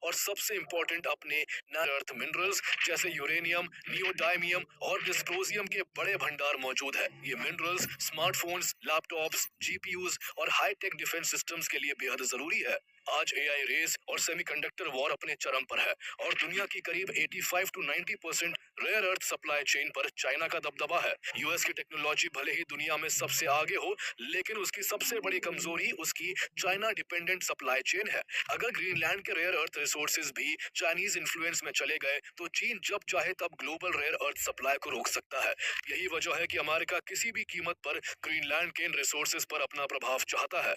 और सबसे इंपॉर्टेंट अपने अर्थ मिनरल्स जैसे यूरेनियम, नियोडाइमियम और डिस्प्रोजियम के बड़े भंडार मौजूद है। ये मिनरल्स स्मार्टफोन्स, लैपटॉप्स, जीपीयूज और हाईटेक डिफेंस सिस्टम्स के लिए बेहद जरूरी है। आज एआई रेस और सेमीकंडक्टर वॉर अपने चरम पर है और दुनिया की करीब 85 to 90% rare earth supply chain पर चाइना का दबदबा है। यूएस की टेक्नोलॉजी भले ही दुनिया में सबसे आगे हो, लेकिन उसकी सबसे बड़ी कमजोरी उसकी चाइना डिपेंडेंट सप्लाई चेन है। अगर ग्रीनलैंड के रेयर अर्थ रिसोर्सेज भी चाइनीज इन्फ्लुएंस में चले गए तो चीन जब चाहे तब ग्लोबल रेयर अर्थ सप्लाई को रोक सकता है। यही वजह है कि अमेरिका किसी भी कीमत पर ग्रीनलैंड के इन रिसोर्सेज पर अपना प्रभाव चाहता है।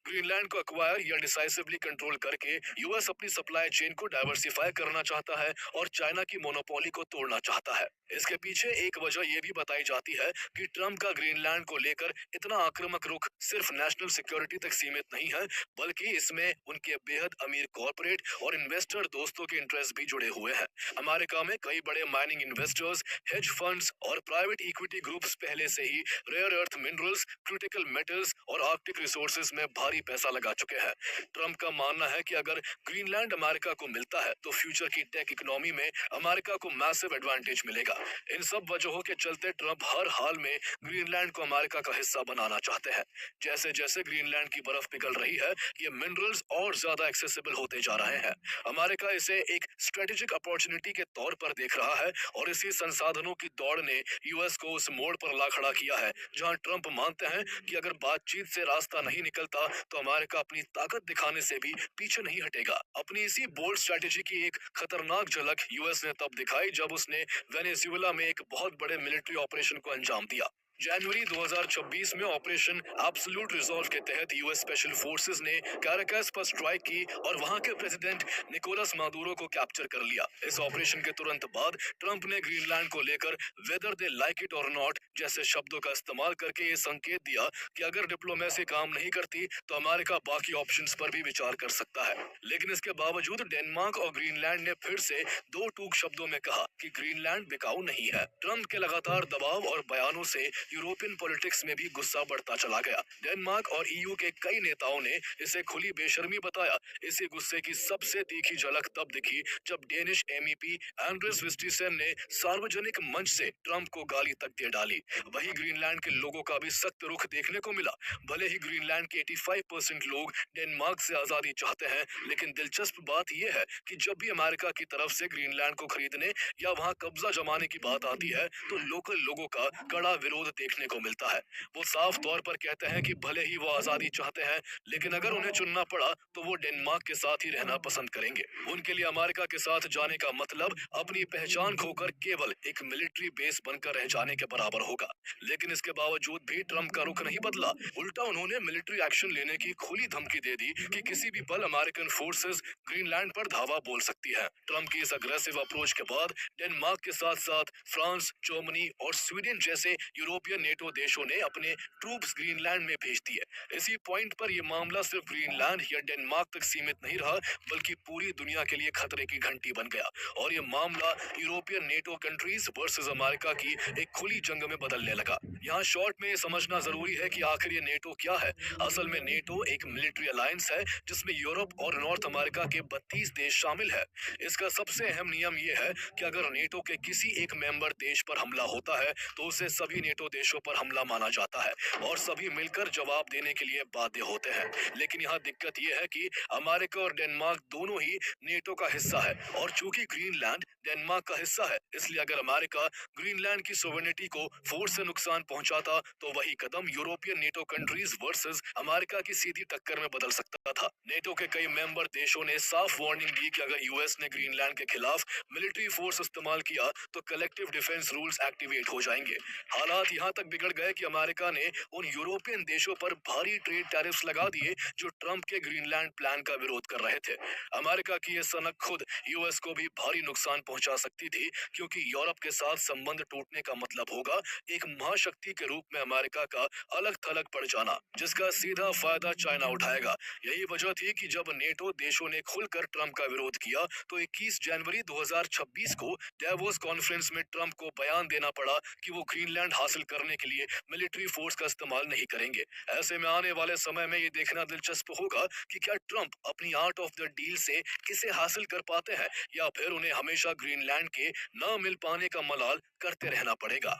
ग्रीनलैंड को अक्वायर या डिसाइसिवली कंट्रोल करके यूएस अपनी सप्लाई चेन को डाइवर्सिफाई करना चाहता है और चाइना की मोनोपोली को तोड़ना चाहता है। इसके पीछे एक वजह यह भी बताई जाती है कि ट्रंप का ग्रीनलैंड को लेकर इतना आक्रामक रुख सिर्फ नेशनल सिक्योरिटी तक सीमित नहीं है, बल्कि इसमें उनके बेहद अमीर कॉर्पोरेट और इन्वेस्टर दोस्तों के इंटरेस्ट भी जुड़े हुए हैं। अमेरिका में कई बड़े माइनिंग इन्वेस्टर्स, हेज फंड्स और प्राइवेट इक्विटी ग्रुप्स पहले से ही rare earth minerals, critical metals और आर्कटिक रिसोर्सेज में भारी पैसा लगा चुके हैं। ट्रंप का मानना है कि अगर ग्रीनलैंड अमेरिका को मिलता है तो फ्यूचर की टेक इकोनॉमी में अमेरिका को मैसिव एडवांटेज मिलेगा। इन सब वजहों के चलते ट्रंप हर हाल में ग्रीनलैंड को अमेरिका का हिस्सा बनाना चाहते हैं। जैसे जैसे ग्रीनलैंड की बर्फ पिघल रही है, ये मिनरल्स और ज्यादा एक्सेसिबल होते जा रहे हैं। अमेरिका इसे एक स्ट्रेटेजिक अपॉर्चुनिटी के तौर पर देख रहा है और इसी संसाधनों की दौड़ ने यूएस को उस मोड़ पर ला खड़ा किया है जहां ट्रंप मानते हैं कि अगर बातचीत से रास्ता नहीं निकलता तो अमेरिका अपनी ताकत दिखाने से भी पीछे नहीं हटेगा। अपनी इसी बोल्ड स्ट्रेटेजी की एक खतरनाक झलक यूएस ने तब दिखाई जब उसने वेनेजुएला में एक बहुत बड़े मिलिट्री ऑपरेशन को अंजाम दिया। जनवरी 2026 में ऑपरेशन एब्सोल्यूट रिजॉल्व के तहत यूएस स्पेशल फोर्सेस ने कैराकस पर स्ट्राइक की और वहां के प्रेसिडेंट निकोलस मादुरो को कैप्चर कर लिया। इस ऑपरेशन के तुरंत बाद ट्रंप ने ग्रीनलैंड को लेकर वेदर दे लाइक इट और नॉट जैसे शब्दों का इस्तेमाल करके ये संकेत दिया कि अगर डिप्लोमेसी काम नहीं करती तो अमेरिका बाकी ऑप्शंस पर भी विचार कर सकता है। लेकिन इसके बावजूद डेनमार्क और ग्रीनलैंड ने फिर से दो टूक शब्दों में कहा कि ग्रीनलैंड बिकाऊ नहीं है। ट्रंप के लगातार दबाव और बयानों से यूरोपियन पॉलिटिक्स में भी गुस्सा बढ़ता चला गया। डेनमार्क और ईयू के कई नेताओं ने इसे खुली बेशर्मी बताया। इसी गुस्से की सबसे तीखी झलक तब दिखी जब डेनिश एमईपी एंड्रेस विस्टीसेन ने सार्वजनिक मंच से ट्रंप को गाली तक दे डाली। वही ग्रीनलैंड के लोगों का भी सख्त रुख देखने को मिला। भले ही ग्रीनलैंड के 85% लोग डेनमार्क से आजादी चाहते हैं, लेकिन दिलचस्प बात यह है कि जब भी अमेरिका की तरफ से ग्रीनलैंड को खरीदने या वहां कब्जा जमाने की बात आती है तो लोकल लोगों का कड़ा विरोध देखने को मिलता है। वो साफ तौर पर कहते हैं कि भले ही वो आजादी चाहते हैं, लेकिन अगर उन्हें चुनना पड़ा तो वो डेनमार्क के साथ ही रहना पसंद करेंगे। उनके लिए अमेरिका के साथ जाने का मतलब अपनी पहचान खोकर केवल एक मिलिट्री बेस बनकर रह जाने के बराबर होगा। लेकिन इसके बावजूद भी ट्रंप का रुख नहीं बदला। उल्टा उन्होंने मिलिट्री एक्शन लेने की खुली धमकी दे दी कि किसी भी पल अमेरिकन फोर्सेस ग्रीनलैंड पर धावा बोल सकती है। ट्रंप की इस अग्रेसिव अप्रोच के बाद डेनमार्क के साथ साथ फ्रांस, जर्मनी और स्वीडन जैसे यूरोपियन नेटो देशों ने अपने ट्रूप्स ग्रीनलैंड में भेज दिए। इसी पॉइंट पर यह मामला सिर्फ ग्रीनलैंड या डेनमार्क तक सीमित नहीं रहा, बल्कि पूरी दुनिया के लिए खतरे की घंटी बन गया और यह मामला European NATO countries versus America की एक खुली जंग में बदलने लगा। यहाँ शॉर्ट में समझना जरूरी है कि आखिर ये नेटो क्या है। असल में नेटो एक मिलिट्री अलायंस है जिसमें यूरोप और नॉर्थ अमेरिका के 32 देश शामिल है। इसका सबसे अहम नियम यह है कि अगर नेटो के किसी एक मेंबर देश पर हमला होता है तो उसे सभी नेटो देशों पर हमला माना जाता है और सभी मिलकर जवाब देने के लिए बाध्य होते हैं। लेकिन यहाँ दिक्कत यह है कि अमेरिका और डेनमार्क दोनों ही नेटो का हिस्सा है और चूंकि ग्रीनलैंड डेनमार्क का हिस्सा है, इसलिए अगर अमेरिका ग्रीनलैंड की सोवेरेनिटी को फोर्स से नुकसान पहुंचाता तो वही कदम European NATO countries versus America की सीधी टक्कर में बदल सकता था। नेटो के कई मेंबर देशों ने साफ वार्निंग दी कि अगर यूएस ने ग्रीनलैंड के खिलाफ मिलिट्री फोर्स इस्तेमाल किया तो कलेक्टिव डिफेंस रूल्स एक्टिवेट हो जाएंगे। हालात यहाँ तक बिगड़ गए कि अमेरिका ने उन यूरोपियन देशों पर भारी ट्रेड टैरिफ्स लगा दिए जो ट्रंप के ग्रीनलैंड प्लान का विरोध कर रहे थे। अमेरिका की यह सनक खुद यूएस को भी भारी नुकसान पहुंचा सकती थी, क्योंकि यूरोप के साथ संबंध टूटने का मतलब होगा एक महाशक्ति के रूप में अमेरिका का अलग थलग पड़ जाना, जिसका सीधा फायदा चाइना उठाएगा। यही वजह थी कि जब नेटो देशों ने खुलकर ट्रंप का विरोध किया तो 21 जनवरी 2026 को डेवोस कॉन्फ्रेंस में ट्रंप को बयान देना पड़ा कि वो ग्रीनलैंड हासिल करने के लिए मिलिट्री फोर्स का इस्तेमाल नहीं करेंगे। ऐसे में आने वाले समय में ये देखना दिलचस्प होगा कि क्या ट्रंप अपनी आर्ट ऑफ द डील से इसे हासिल कर पाते हैं या फिर उन्हें हमेशा ग्रीनलैंड के न मिल पाने का मलाल करते रहना पड़ेगा।